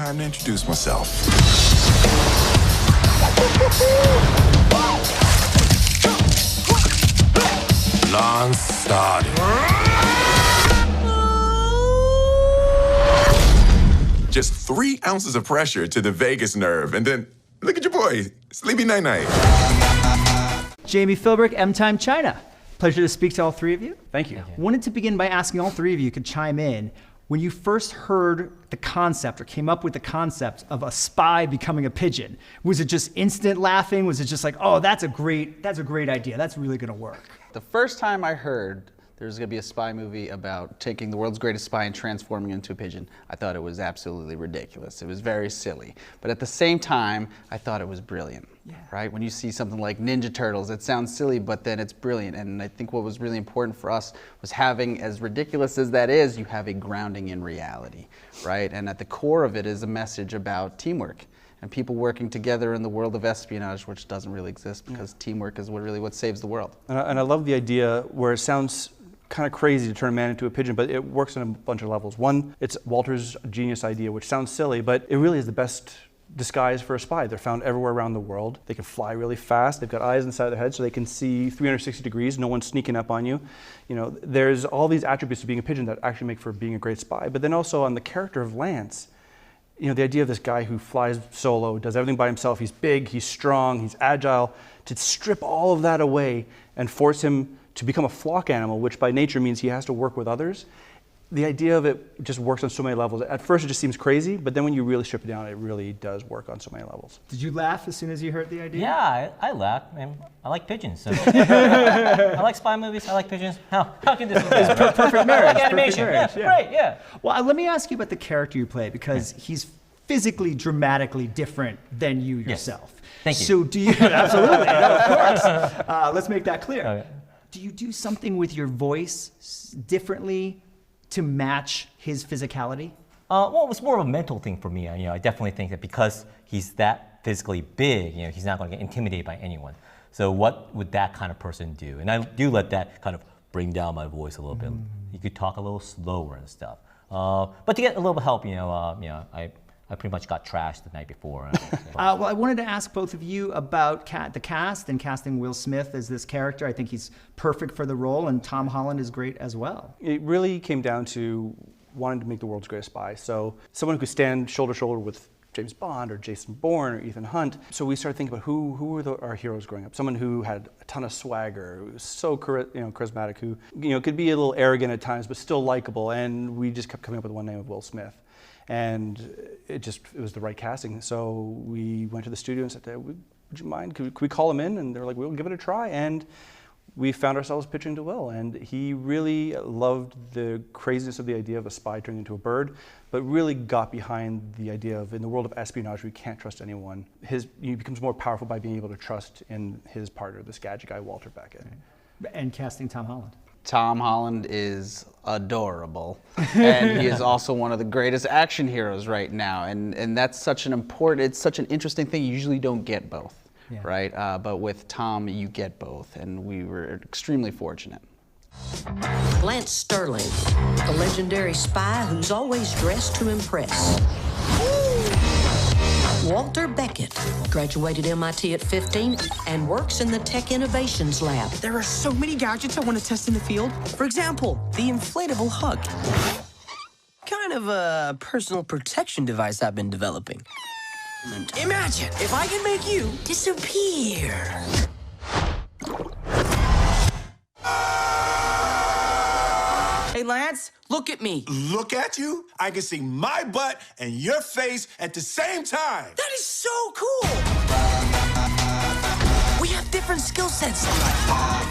time to introduce myself. Launch started. Just 3 ounces of pressure to the vagus nerve, and then look at your boy, sleepy night-night. Jamie Philbrick, M-Time China. Pleasure to speak to all three of you. Thank you. Wanted to begin by asking all three of you could chime in. When you first heard the concept or came up with the concept of a spy becoming a pigeon, was it just instant laughing? Was it just like, oh, that's a great idea. That's really gonna work. The first time I heard there's gonna be a spy movie about taking the world's greatest spy and transforming him into a pigeon, I thought it was absolutely ridiculous. It was very silly. But at the same time, I thought it was brilliant, right? When you see something like Ninja Turtles, it sounds silly, but then it's brilliant. And I think what was really important for us was having, as ridiculous as that is, you have a grounding in reality, right? And at the core of it is a message about teamwork and people working together in the world of espionage, which doesn't really exist because teamwork is what saves the world. And I love the idea where it sounds kind of crazy to turn a man into a pigeon, but it works on a bunch of levels. One, it's Walter's genius idea, which sounds silly, but it really is the best disguise for a spy. They're found everywhere around the world. They can fly really fast. They've got eyes inside their head so they can see 360 degrees. No one's sneaking up on you. You know, there's all these attributes of being a pigeon that actually make for being a great spy. But then also on the character of Lance, you know, the idea of this guy who flies solo, does everything by himself. He's big, he's strong, he's agile. To strip all of that away and force him to become a flock animal, which by nature means he has to work with others. The idea of it just works on so many levels. At first it just seems crazy, but then when you really strip it down, it really does work on so many levels. Did you laugh as soon as you heard the idea? Yeah, I laughed. I like pigeons. So. I like spy movies. I like pigeons. How can this be bad? It's perfect marriage. I like animation. Perfect marriage, Yeah, great, yeah. Well, let me ask you about the character you play, because he's physically dramatically different than you yourself. Yes. Thank you. So do you, absolutely, no, of course. Let's make that clear. Okay. Do you do something with your voice differently to match his physicality? Well, it was more of a mental thing for me. I definitely think that because he's that physically big, he's not going to get intimidated by anyone. So what would that kind of person do? And I do let that kind of bring down my voice a little bit. You could talk a little slower and stuff. But to get a little help, I pretty much got trashed the night before. Well, I wanted to ask both of you about the cast and casting Will Smith as this character. I think he's perfect for the role, and Tom Holland is great as well. It really came down to wanting to make the world's greatest spy. So someone who could stand shoulder to shoulder with James Bond or Jason Bourne or Ethan Hunt. So we started thinking about who were our heroes growing up. Someone who had a ton of swagger, who was so charismatic, who could be a little arrogant at times, but still likable. And we just kept coming up with one name of Will Smith. And it was the right casting. So we went to the studio and said, would you mind, could we call him in? And they were like, we'll give it a try. And we found ourselves pitching to Will. And he really loved the craziness of the idea of a spy turning into a bird, but really got behind the idea of, in the world of espionage, we can't trust anyone. He becomes more powerful by being able to trust in his partner, this gadget guy, Walter Beckett. And casting Tom Holland. Tom Holland is adorable, and he is also one of the greatest action heroes right now, and that's such it's such an interesting thing. You usually don't get both, right? But with Tom, you get both, and we were extremely fortunate. Lance Sterling, a legendary spy who's always dressed to impress. Walter Beckett graduated MIT at 15 and works in the Tech Innovations Lab. There are so many gadgets I want to test in the field. For example, the inflatable hug. Kind of a personal protection device I've been developing. Imagine if I can make you disappear. Hey, Lance, look at me. Look at you? I can see my butt and your face at the same time. That is so cool. We have different skill sets.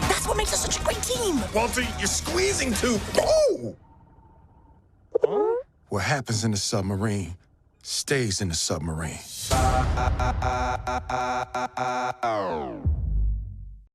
That's what makes us such a great team. Walter, you're squeezing too. Oh! What happens in the submarine stays in the submarine.